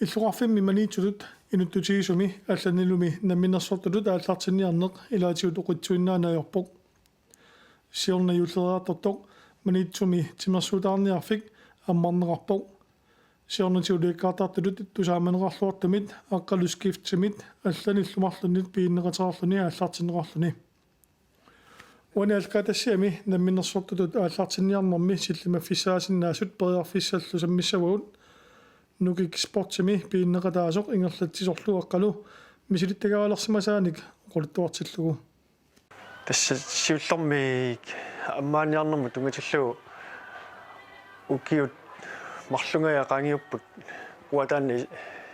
иллуарфимми маниитсулут инуттутигисуми алланилуми намминерсортулут ааллартинниарнеқ илаатигут оқитсуиннаанайорпоқ сиорнаюллераартортоқ маниитсуми тимерсуутаарниарфик аммарнеқарпоқ сиорнатиулиаккаартартулут тусааманеқарлуартамит аққалускифтимит алланиллумарлунит пииннеқатаарлуни ааллартиннеқарлуни уаниалкаатассиами намминерсортулут ааллартинниарнэрми силлимаффисаасиннаасут периарфиссаллу саммиссавагут нукик спортими пииннеқатаасоқ ингерлатсисорлуаққалу мисилиттагаалерсимасааник оқулуттуартиллугу тасса сиуллэрмик аммааниарнэрму тунгатиллугу укиут марлунгая qaangiupпут уатаанни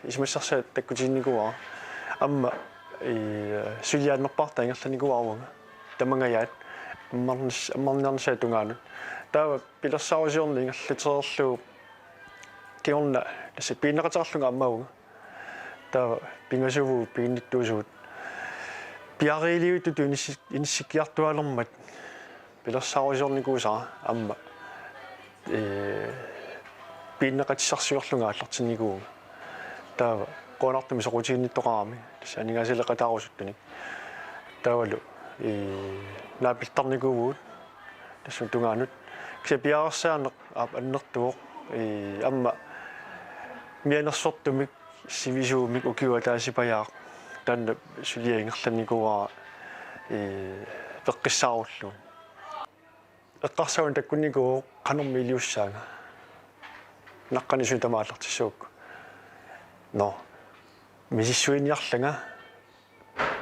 исмассарсаат таккутиинникуа амма сулиаанерпарта ингерланикуаруга тамангаяат аммарнернсаа тунгаанут таава пилерсаарусиорни ингерлатерерлугу киорна тасса пииннеқатаарлунга аммауга таава пингасуву пиинниттуусуут пиариилиуту иниссиккиартуалермат пилерсаарусиорникуусаа амма пииннеқатиссарсиорлунга аллартинникууга таава qoonartumi soqutiinnittоqarami tassa anigaasileqataarusuttuni taavalu naapiltarnikuuguut tassa tungaanut kisipiarersaarneq aap annertuoq amma mianersortumik sivisuumik ukiua taasipajaaq taanna suliaingerlanikuuraa peqqissaarullun eqqarsaun takkunnikuu qanormi iliussaanga naqqanisu tamaallartissuuk no мисиссуиниарлага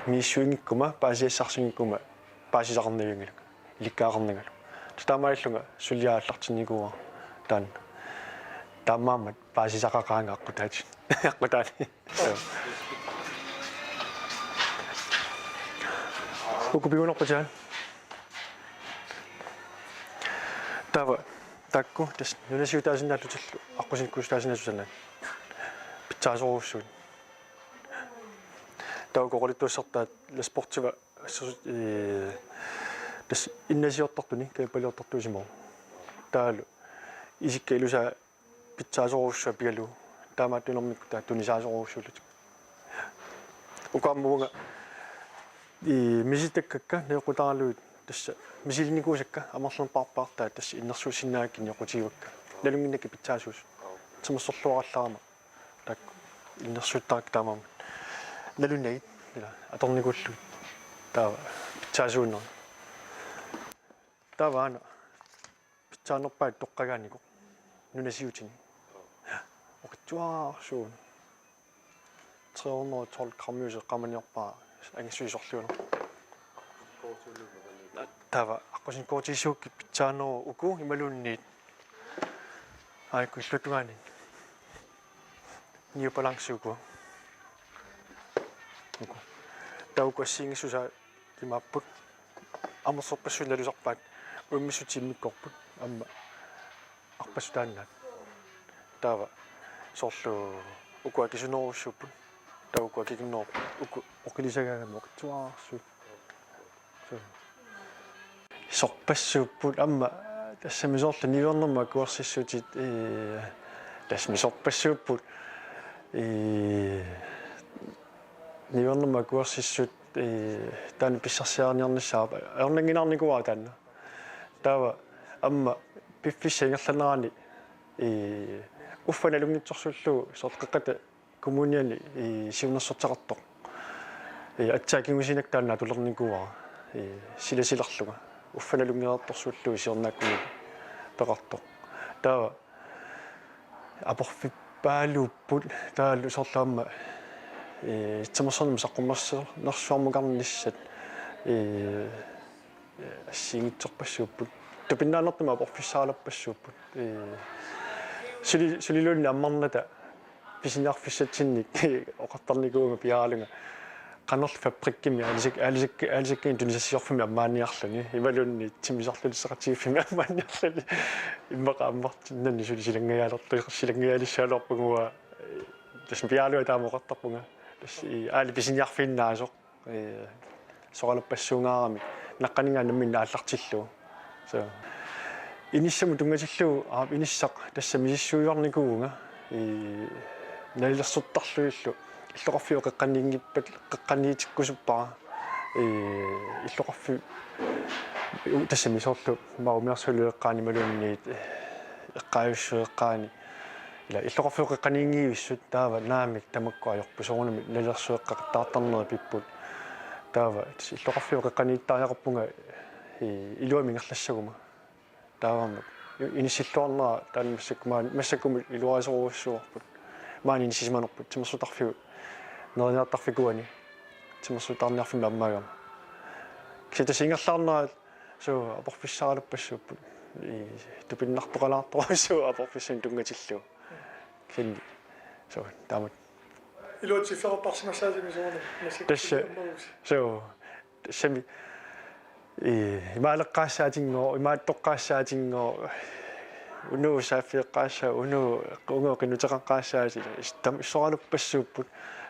миссуингиккума паасиассарсингиккума паасисақарнавингилук иликкаақарнагалу таамаиллунга сулиааллартинникуа таан таамаамат паасисақақаанга аққутаати аққутаани укупигунерпатаан тава такку тас нунасиутаасиннааллутиллу аққусинккуустаасинасусанаа питсаасоруссуут таугоритуссартаат ласпортива тас иннасиортартуни каапалиортартуусимоо таалу исикка илуса питсаасоруссуа пигалу таамааттунэрмикку таа тунисаасоруссуулут укааммуга миситаккакка неқутаалуут тасса мисилникуусакка амерлерпарпаартаа тасса иннерсуусиннаакки неқутигукка налунгиннаки питсаасуус тимерсорлуаралларама так иннерсуттаак таамам налуннагит ила аторникуллу таава питсаасууннер тааваана питсаанерпаат тоққагаанико нунасиутини оқитсуаарсуун 312 граммюсе qamaniorpaa ангиссуисорлуунер таава аққусин коотисуукки питсаанеру уку ималуунниит аиккуллутугаани New balance uko. Uko. Tau ko singisusa timapput. Ammersorpassullalusarpaat ummissutimmikkorput amma arpassutaannat. Taava sorlu uku akisunorussuput. Tau ko akikinnoor uku oqilisagaagamu oqitsuaarsu. Sorpassupput amma тассамисоорлу нивернерма куарсиссутит тассамисорпассууппут нивернерма куарсиссут таана писсарсиарниарнассаа ернангинарникуа таана таава амма пиффиссангерланерани уффаналунгитсорсуллуу сортеққата коммуниани сиунерсортеқартоқ атсаакингусинак таана тулерникуа силасилерлуга уффаналунгеэрторсууллуу сиорнааккуни пеқарто таа апорфиппаалууппут таалу сорлаама тамасарнам саққуммерсуармукарниссат ассигитсорпассууппут тупиннаанертама апорфиссаалаппассууппут сулилуунни аммарната писиниарфиссатсинник оқартарникууга пиаалунга qannerl fabrikkimi alisakkiin tunisasiorfimi ammaaniarluni imalunni timisarlulisaqatigiffimi ammaaniarluni immaqaammartinnanni silangayaalertuiqersilangayaalissaalorpungua tasm piaalua taamoqartarpunga tas aali pisiniarfinnaasoq soqalapassuungaarami naqqaningaa namminna aallartillu so inissamu tungatillu aap inissaq tassa misissuuyornikuunga налилэрсуттарлуиллу иллоқарфиу қеққаниингиппат қеққаниитиккусуппара иллоқарфи тассами соорлу маумиарсулуэққаани малуунниит эққааюссуэққаани ила иллоқарфиу қеққаниингиивиссут таава наамик тамакку ajorpu соорнами налерсуэққартаартарнери пиппут таава иллоқарфиу қеққанииттаариақарпунга илуамингерлассагума таавама инисиллуарнера массаккуми илуарисоруссуарпут маани инисисиманерпут тимерсутарфиу нерниартарфикуани тимерсутаарниарфима аммаагама китасингерлаарнера суу апорфиссааралуппассууппут тупиннартоқалаарторуссуу апорфиссин тунгатиллу кин соо таамат илуатсифферпарсимассаасими соорна тасса соо тассами имаалеққаассаатингоо имааттоққаассаатингоо унуу сааффиэққаасса унуу унгоо кинутеқаққаассаати истам иссоралуппассууппут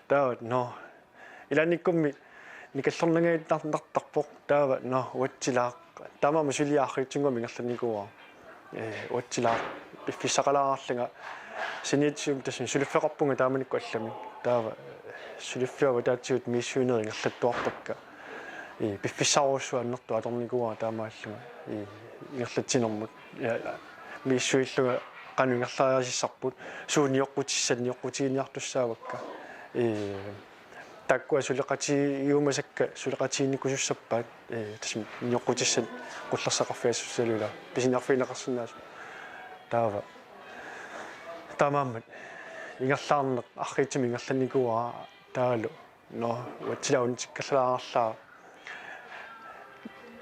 таават но иланиккумми никаллернагайттартартарпоқ таава но уатсилаа таамаа сулиаарритсунгуми ингерланикуа уатсилаа пиффисақалааарлага синиитсиум тасин сулиффеқарпунга тааманикку аллами таава сулиффиава таатсиут миссуинери ингерлаттуартакка пиффисааруссуаннерту аторникуа таамааллуга ингерлатсинэрмут миссуиллуга кануингерлаариасиссарпут сууниоққутиссанниоққутигиниартуссаавакка таккуа сулеқатииумасакка сулеқатиинникусуссаппаат тасми ниоққутиссан қуллерсақарфиассуссалула писинерфинеқарсинаасу таава таамааммат ингерлаарнеқ арритсими ингерланикуа таалу но уатсилаунитиккаллаарарлаа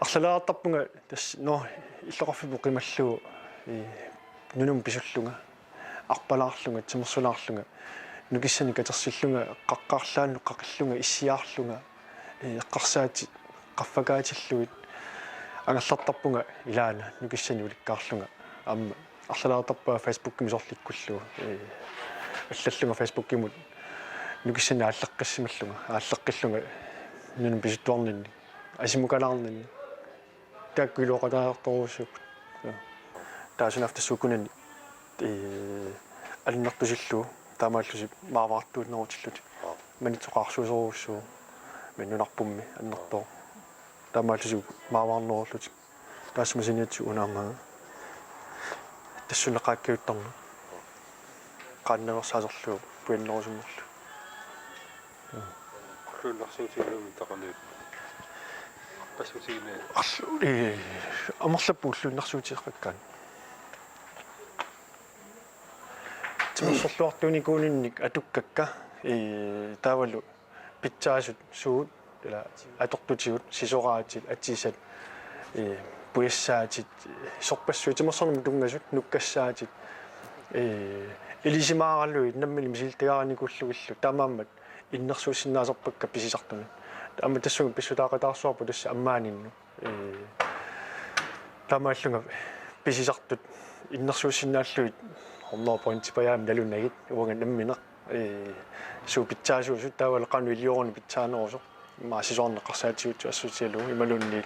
арлалаартарпунга тас но иллоқарфипу қималлугу нунум писуллунга арпалаарлунга тимерсулаарлунга нукиссани катерсиллунга қаққарлаанну қақиллунга иссиаарлунга эққарсаати қаффакаатиллуит ангерлартарпунга илаана нукиссани уликкаарлунга амма арлалаартарпаа фейсбуккими сорликкуллугу аллаллунга фейсбуккимут нукиссани ааллеққиссималлунга ааллеққиллунга нунум писуттуарнинни асимукалаарнинни тааккуилуоқатаартарусуп таасунафтассукунани алиннартусиллуу таамааллуси мааваартууннерутиллут манитсоқарсуусоруссуу миннунарпумми аннертоо таамааллуси мааваарнеруллут таасмасиниатсу унаамаа тассунеқааккиуттарну qaannaversaasорлуу пуиннерусуммерлу хруннарсуутигуми тақанит пассутигине амерлаппууллууннарсуутиеққаккаан тимерсорлуартууникуунинник атуккакка таавалу питсаасут суут ила атортутигут сисораатит атсисат пуиссаатит сорпассуи тимерсорнум тунгасут нуккассаатит илисимаараллуит наммили мисилтагааникуллугиллу таамааммат иннерсуусиннаасерпакка писисартуни таама тассуга писсутаақатаарсуарпу тасса аммаанинну таамааллунга писисартут иннерсуусиннааллуит хорноо поинтипаяам налунагит уанга намминеқ суупитсаасуусут таавала қану илиорни питсаанерусо маасисорнеқарсаатигутсу ассутиалу ималунни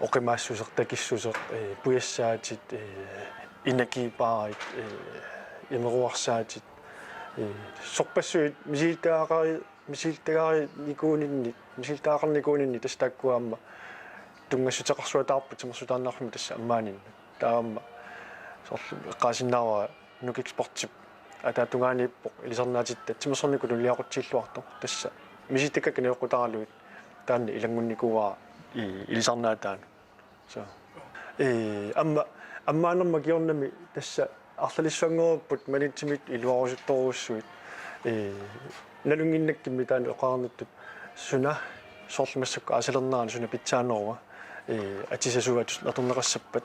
оқимаассусертакиссусеқ пуяссаатит инакипаарит имеруарсаатит сорпассуит мисилтагаари никуунинни мисилтаақарникуунинни тастааккуаама тунгассутеқарсуатаарпут тимерсутаарнаарфими тасса аммаанинна таама сорлу эққаасиннаава нукекспортип атаатунгаанииппоқ илисарнаатитта тимерсорнику нулиақутсииллуарто тасса миситакка неоқутаралуит таанни илангунникуаа илисарнаатаан со аммаанерма киорнами тасса арлалиссуангеруппут малитсимит илуарусутторуссуит налунгиннаккимми таани оқарнуттут суна соорлмассакку асалернерани суна питсаанеруа атисасуат латорнеқассаппат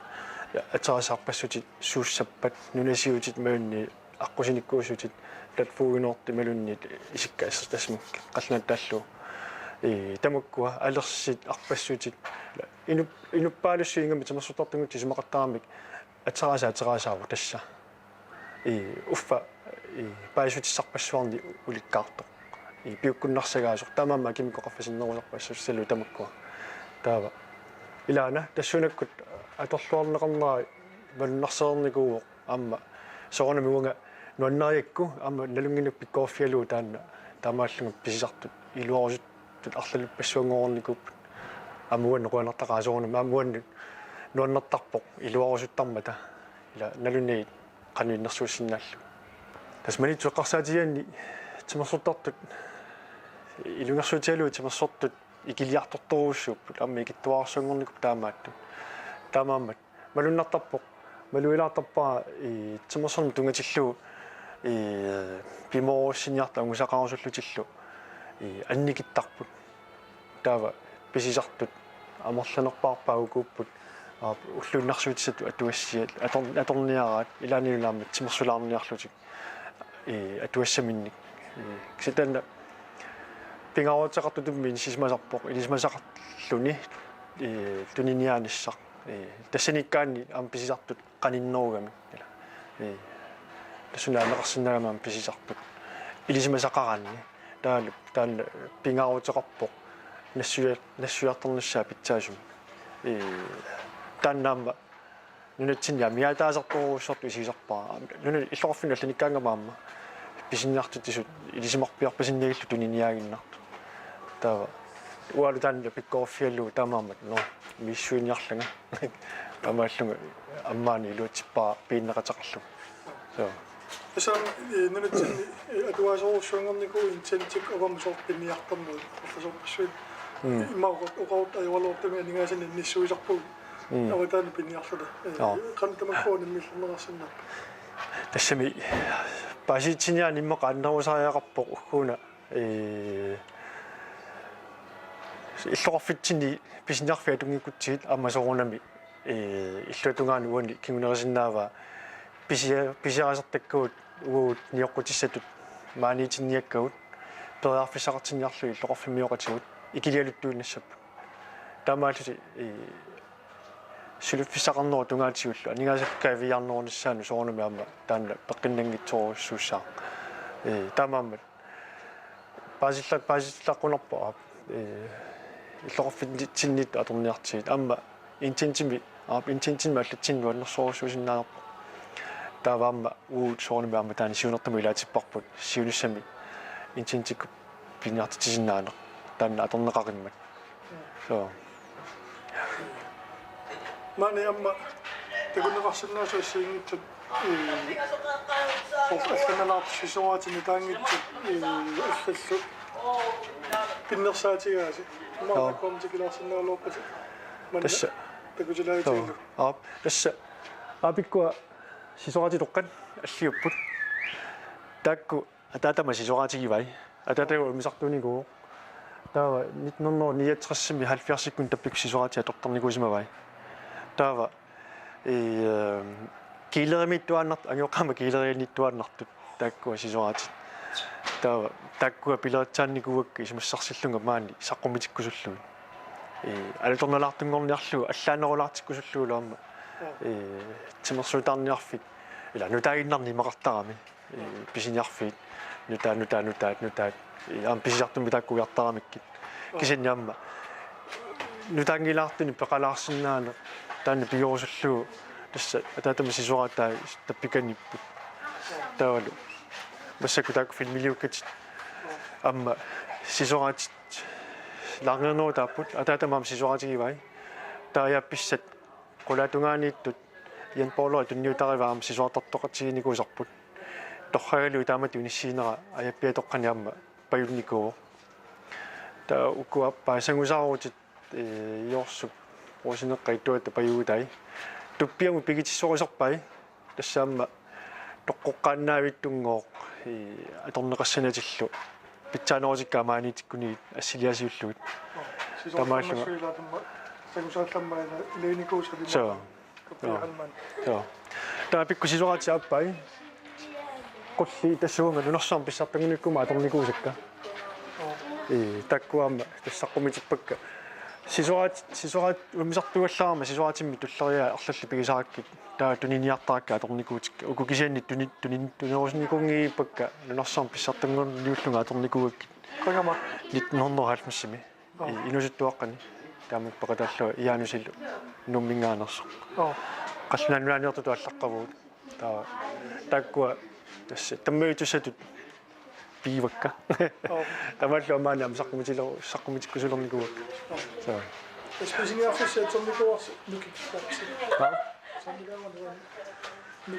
атерасаарпассутит сууссаппат нунасиутит маунни аққусиниккуусутит платфугинорти малуннит исиккаассер тасмак қаллааттааллу тамаккуа алерсит арпассутит инуппаалуссуингами тамерсутартунгут тисумақартарамик атерасаава тасса уффа паисутиссарпассуарни уликкаарто пиуккуннарсагаасор таамаама кимикоқарфасиннерусарпассуссалу тамаккуа таава илаана тассунаккут аторлуарнеқарнера малуннарсеерникуу аама соорнами уанга nuannariakku amma nalunginuk pikkoorfialu taanna taamaallunga pisisartut iluarusuttut arlalupassuangoornikup amuan noquanartaqaasoornuma amuan nuannartarpoq iluarusuttarmata ila nalunni qanuinnersuussinaallu tasmanitsuqqarsaatigaanni timersortartut ilungersuutialu timersortut ikiliartortoruussuupput amma ikittuarsuangornikup taamaattu taamaammat malunnartarpoq maluilaartarpaa timersornum tungatillu pimoorussiniarta angusaqarusullutillu annikittarput taava pisisartut amorlanerpaarpaagukuupput уллууннарсуутисату атуассиат аторниараат илаанилунааммат тимерсулаарниарлутик атуассаминник кисатаана пингааруутеқартутуммин сисмасарпоқ илисмасақарлуни туниниааниссақ тассаниккаанни аам писисартут қаниннеругами тассунаанеқарсинагаамаам писисарпут илисмасақараанни таалла пингааруутеқарпоқ нассуярторнссаа питсаасум тааннаама нунатсинья миатаасарторуссорту исисарпаа нуна иллорфин алланиккаангамаама писинниартутисут илисимарпиарпасиннагиллу туниниаагиннарту таава уалу таанна пиккооффиаллу таамаамат но миссуиниарлага амааллунга аммаани илуутсиппаа пииннеқатеқарлу so Исам нунатсинни атуасоруссуангорнику интентик авамсоорпинниартарму орласорпассуит иммаақут уқаут аюалуортами нигаасани ниссуисарпуг аватаани пинниарлута қантамаккуун иммиллернерарсинна тассами паситсиниаа ниммеқа аннерусариақарпоқ уккуна иллоқарфитсини писиниарфиа тунгикутсигит аммасорунами иллуатунгаани уани кигунерисиннаава писиарасартаккуут уут ниоққутиссатут маанитинниаккагут периарфисақартинниарлу иллоқарфимиоқатигут икилиалуттуиннассаппу таамааллути сулуффисақарнеру тунгаатигуллу анигаасаккаа виарнерунссаану соорнами аама таанна пеққиннангитсоруссууссаа таамааммат паасиллаққунарпа иллоқарфитсиннит аторниартигит аама интентими интентинма аллатсинну аннерсоруссуусиннаарпа тааваама уут соорнами аама таани сиунертами илаатиппарпут сиунуссами интентик пиниартитисиннаанеқ таанна аторнеқариммат so мани амма тагунеқарсинаасуассиингитсут алланалаарпсисуаатини таангитсут аллаллу пиннерсаатигааси мааккомтикилаарсинаалууппат тасса тагутилаагитилу тасса апиккуа сисораати тоққан аллиуппут таакку атаатама сисораатигивай атаатагу умисартуунигуу таава 1969 70-сиккун таппик сисораатиа тортарникуусимавай таава килеримиттуаннарт ангиоққама килерианниттуаннартут тааккуа сисораати таава тааккуа пилеritsaanникуакки исмассарсиллунга маани саққумитиккусуллуги алуторналаартунгорниарлугу аллаанерулаартиккусуллугулаама тимерсуутаарниарфик ила нутаагиннарни мақартарами писиниарфик нутаат аам писиартумми тааккугиартарамиккит кисинниамма нутаангилаартуни пеқалаарсинаана таанна пиорусуллугу тасса атаатама сисуаратаа таппиканниппут таавалу массаку таакку филмилиуккатит амма сисуаратит ларнерноо тааппут атаатамаам сисуаратигивай тааяпписсат qulaatungaaниittut Jan Pauloi tunniutaarivaam sisuartartoqatiginikусarput torragaluu taamatu unissiinera ajappiatoqqaniamma pajunnikuu ta ukkuappa sangusaarutit iorsup rusineqqaittuatta pajuutai tuppiamu pigitissorisarpai tassaamma toqqoqqaannaavittunngooq atorneqassanatillu pitsaanerisikkaa maaniitikkuni assiliasiullugut tamaalluga sangusaallammaina ileynikuusali so taa pikkusisuaraati appai qulli tassuunga nunersaam pissartangunikkumaa atornikuusakka takkuaama tassaqqumitippakka sisuaraat umisartugallaarma sisuaraatimmi tulleriaa arlalli pigisarakkit taa tuniniartarakka atornikuutikka ukukisiannit tunerusnikungiippakka nunersaam pissartangunnniullunga atornikuukkit qangama 1990-simi inusuttuaqqani taamuk paqatallua iaanusillu numminngaanersu qallunanuaniortutu allaqqavuut taa takkua тасса таммаитусатут пивакка тамааллуамаани саққумитиккусулерникуа саа Спесингиарфиссаа томникуарс нукиккарси.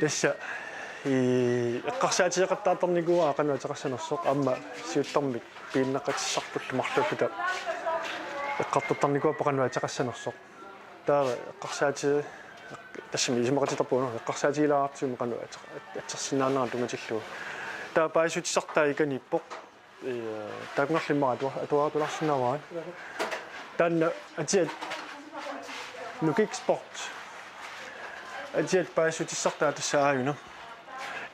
тасса эққарсаатиеқаттаатарникуа ақануатеқарсанерсоқ амма сиуттармик пииннақатиссарпуллу марлууппута эққартуттарникуа пақануатеқассанерсоқ таа эққарсаати тассами исмақатитарпуна эққарсаатилааартиуми қану атсерсинаанера тунгатиллу таа паисутисартаа иканиппоқ таакунгарлиммара атуаратуларсинаваа танна атиат нукик спорт атиат паисутиссартаа тассааюна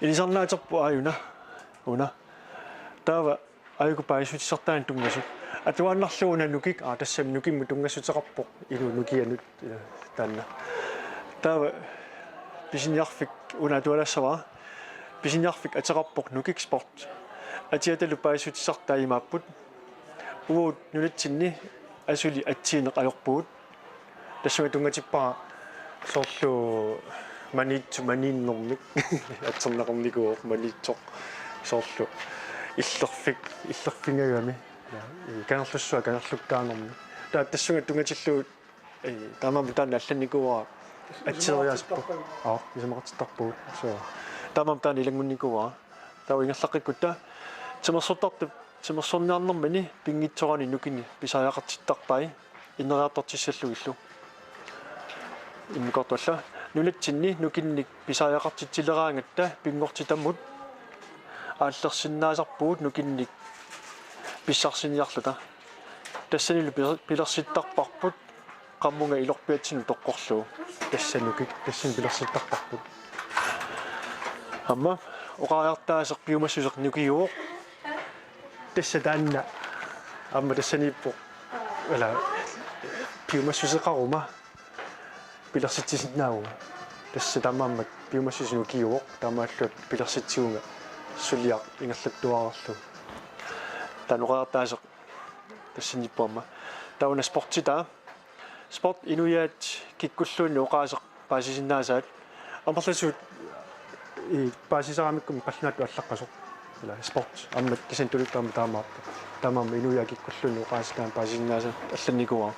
илисарнаатерпу аюна уна таава аюку паисутиссартаан тунгасут атуааннарлууна нукик тассами нукимму тунгасутеқарпоқ илу нукианут таанна таава писиниарфик уна туалассаваа писиниарфик атеқарпоқ нукик спорт атиаталу паисутиссартаа имааппут уут нулатсинни асули атсиинеқ ajorpuut тассами тунгатиппара соорлу маниннэрмик атсернеқарникуоқ манитсоқ соорлу иллерфингагами канерлуссуа канерлуктаанерми таа тассунга тунгатиллуут таамааму таана алланникуара атсериаспу исамақатиттарпуут соо таамааму таана илангунникуара таа ингерлаққиккута тимерсортарту тимерсорниарнэрмани пингитсорани нукини писааяқартиттарпай иннериартортиссаллугиллу иммикортулла нулатсинни нукинник писааяқартитсилераангатта пингортитаммут ааллерсиннаасарпуут нукинник писсарсиниарлута тассанилу пилерситтарпарпут qammunga ilorpiatsinu toqqorlu tassanukik tassin pilersittарпарпут amma oqaariartaaseq piumassuseq nukiuoq tassa taanna amma tassaniippo ala piumassuseqaruma pilersittisinnaauga tassa tammaammat piumassusinukiuoq taamaallut pilersitsiunga sulliaq ingerlattuarerlu taanoqaariartaaseq tassaniippuamma tauna sportita sport inuyaat kikkulluunni oqaaseq paasisinnaasaaat амерласуут паасисарамиккум қаллунаатту аллаққасоқ ила спорт аммат кисантулуттаама таамаама инуяа кикkulluunni оqaаситаан паасисиннааса алланникуа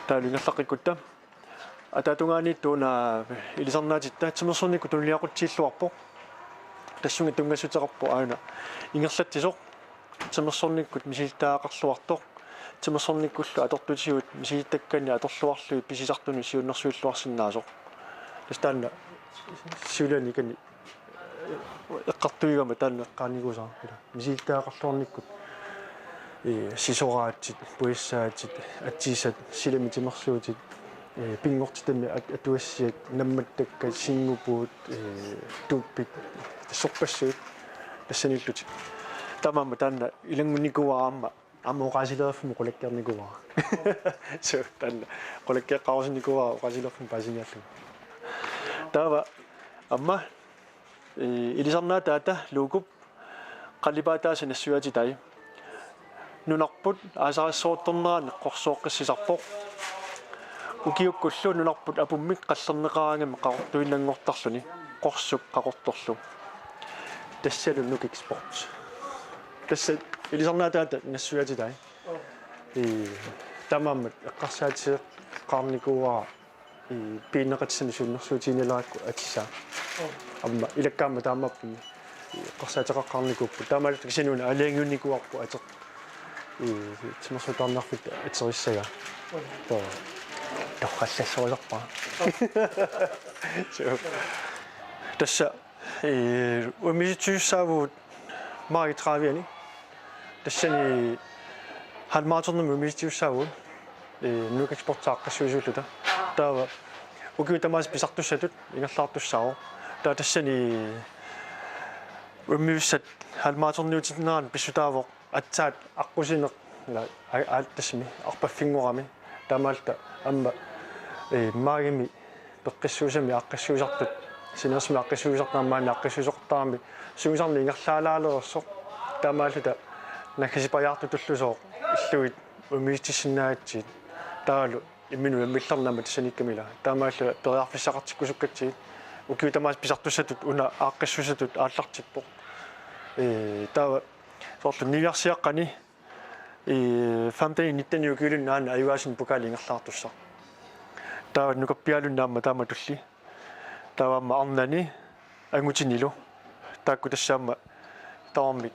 таалунгерлаққиккутта атаатунгаани туна илисарнаатитта тимерсорникку тунлиақутсииллуарпо тассунга тунгасутеқарпо аана ингерлаттисоқ тимерсорниккут мисилтаақарлуартоқ тимерсорниккуллу атортутигут мисилиттаккани аторлуарлуи писисартуни сиуннэрсуиллуарсинаасоқ тастаанна сиуланикани эққартуигама таанна эққарникусаа мисилтаақарлуарниккут сисораатсит пуиссаатит атсисат силами тимерсуутит пингортитами атуассиат намматтакка сингупуут туппит сорпассуут тассаниллути тамаама таанна илангунникуаама амоqasilерфум qulakkernikuvaa so tanna qulakkeqqarusnikuvaa qasilерфум paasiniallu taava amma ilisarnaa taata luukup qallipaataasa nassuati tai nunarput aasarassoortorneraan qorsooqqissisarpoq ukiukkullu nunarput apummik qallerneqaraangami qaqortuinnangortarluni qorsuk qaqortorlu tassalu nukik sports tassa ilisarnaa taata nassuati tai tamammat eqqarsaatiseq qaarnikuuaa piinneqatsani suunnersuutiinalaakku atissa amma ilakkaamma taammappuni eqqarsaatеқаққарникууппу таамаалут кисануна алиангунникуарпу атеқ тимерсутаарнарфит атериссага то тоққаллассоолерпа тасса умиситсуссаавут маги травиани тассани халмааторнум умиситсуссаавут нукик спортааққассуусууллута таава укиутамаас писартуссатут ингерлаартуссао таа тассани уммиуссат халмааторниутиннеран писсутаавоқ атсаат аққусинеқ аалтассими арпаффингорами таамаалта амма магими пеққиссуусами аққиссуусартут синерсми аққиссуусартаармаани аққиссуусортаарми суусарни ингерлаалаалерсоқ таамаалута накасипаяарту туллусоо иллуит укиутамаас писартуссатут уна ааққиссусатут ааллартиппоқ таава соорлу нивиарсиаққани фамтани ниттани укиулун наана аюаасин пукаали ингерлаартуссаа таава нукаппиалуннаама таама тулли тааваама арнани ангутинилу таакку тассаама тааммик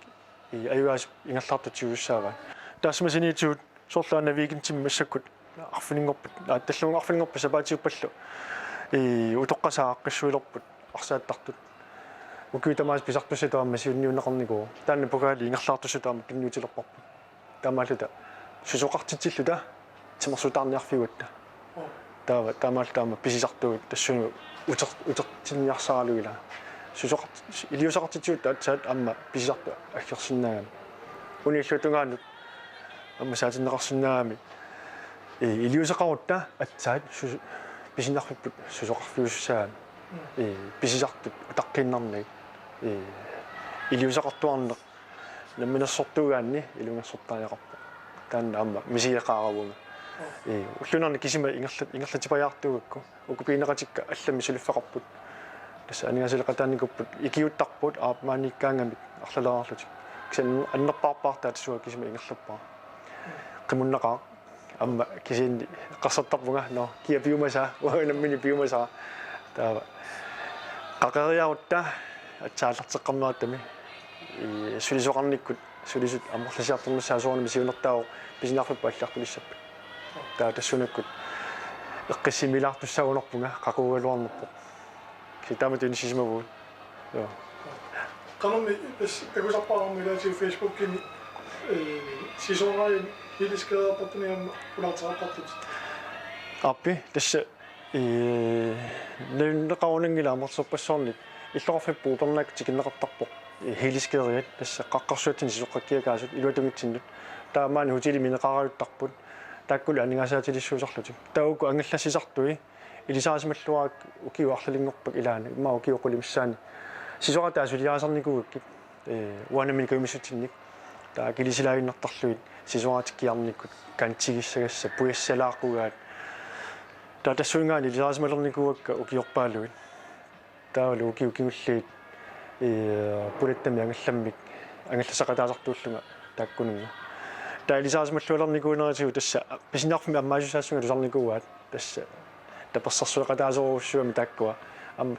аюаас ингерлаартутиуссаава таасмасиниитсуут соорлаана викентим массаккут арфинингорпут таллуунгарфинингорпа сапаатиуппаллу утоққасааққиссуилерпут арсааттартут укиутамаас писартусса таама сиунниунеқарникуу таанна пукаали ингерлаартуссу таама кинниутилерпарпут таамаалута сусоқартитсиллута тимерсутаарниарфигутта таава таамаал писисартуут тассуну утертинниарсаалуила сусоқарт илиусақартитсуут таатсаат амма писисарту аггерсиннаагами униллутунгаанут амма саатиннеқарсиннаагами илиусақарутта атсаат писиннарфиппут сусоқарфиуссаами писисартут утаққиннарнаг илиусақартуарнеқ намминерсортуугаанни илунгерсортааяқарпа таанна амма мисиеқааравунга уллунарни кисима ингерлатипаяартугакку укупиинеқатикка аллами сулиффеқарпут тасса анигаселеқатааникуппут икиуттарпут аапмааниккаангамик арлалераарлутик кисен аннерпаарпаартаат суа кисима ингерлаппаа қимуннеқаа амма кисиинни қарсартарпунга но кия пиумаса уанаммини пиумаса таава қақериарутта атсааллартеққарнератами сулисоқарниккут сулисут аммерласиартернссаасуарнами сиунертаау писинаарфиппа аллартулиссаппа таа тассунаккут эққиссимилаартуссагунерпунга қақугалуарнерпо китаматуни сисимавуут канамми пес пекусарпаармилаати фейсбуккини сисоорай илискеэрпаттуниамма улаартааққартут аппи тасса нэрнеқарунангила амерсерпассорник иллоқарфиппуу пернак тикиннеқартарпо хилискериат тасса қаққарсуатсин сисоққаккиакаасут илуатунгитсиннут таамаани хутили минеқараюттарпут тааккули анингаасаатилиссуусарлутик тауку ангиллассисартуи илисаасималлуаак укиуарлалингорпак илаана имма укиуқулимссаани сисоқатаасулиаасарникугакки уанамини кумиссутинник таа килисилаагиннартарлуит сисоқатиккиарниккут кантигиссагасса пуяссалааққугаат таа тассуингаани илисаасималерникугакка укиорпаалуит таавалу укиукимиллиит пулаттами ангалламмик ангалласақатаасартууллунга тааккунунга таа илисаасималлуалерникуунератигу тасса писинаарфми аммаасусаассунга тусарникууаат тасса таперсарсуэқатаасоруссуами тааккуа ам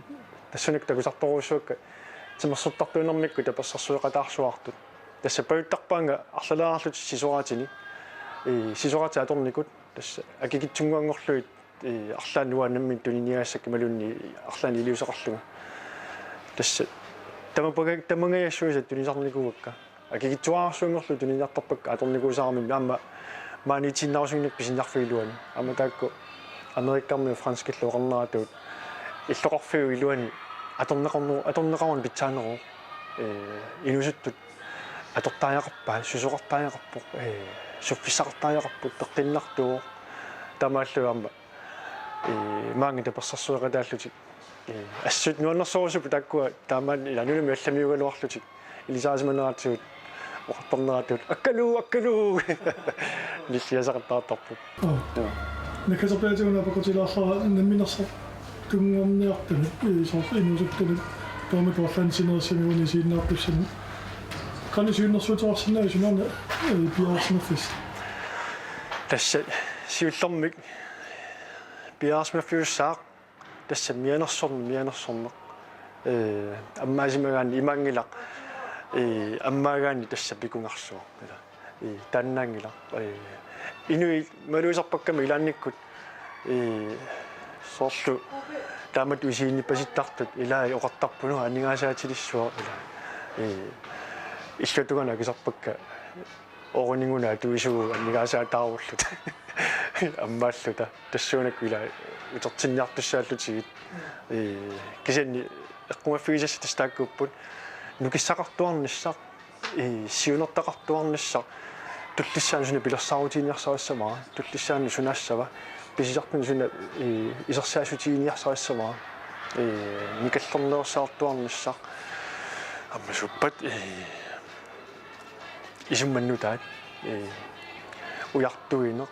тассунак такусарторуссуакка тимерсертартуунэрмикку таперсарсуэқатаарсуартут тасса пауттарпаанга арлалаарлут сисораатини сисораата аторникут тасса акикитсунгуангорлуит арлааннуанаммин туниниаассакки малунни арлаани илиусеқарлуга тасса тамангаяссуисат тунисарникуакка акикитсуаарсуангорлу туниниартарпакка аторникуусаарами аама маанитиннаусугник писиннарфигилуани ама таакку америккарми франскиллуоқарнератуут иллоқарфиу илуани аторнеқарнун питсаанеру инусуттут атортааяқарпаа сусоқартааяқарпоқ суффиссақартааяқарпут теққиннартуо тамааллуамма маанги таперсарсуэқатааллутик ассут нуаннерсоорусупу таккуа таамаан иланулами алламиугалуарлутик илисаасиманератсуут оқарторнератуут аккалуу ниллиасақартаартарпут накасапаатигуна пакутилаарлара намминерсар тунгуарниартуна соор инусуттуна тоомик орлансинерсимиуни сииннаартуссани кани сииннерсуутуарсинаа сунана пиаарсмаффис тасса сиуллэрмик пиаарсмаффиуссаақ тасса мианерсорнеқ аммаасимагаани имаангилақ аммаагаани тасса пикунгарсуа тааннаангилақ инуи малуисарпакками илаанниккут соорлу таамат усиинниппаситтартут илаа оқартарпуну анингаасаатилиссуа иллутугана кисарпакка орунингуна туисугу аннигаасаатааруллут аммааллута тассуунакку илаа утертинниартуссааллутигит кисанни эққумаффигисасса тастааккуппут нукиссақартуарниссақ сиунертақартуарниссақ туллиссаани суна пилерсаарутииниарсарассамаа туллиссаани сунаассава писисартун суна исерсаасутииниарсарассамаа никаллернеерсаартуарниссақ амма суппат исумманнутаат уяртуинеқ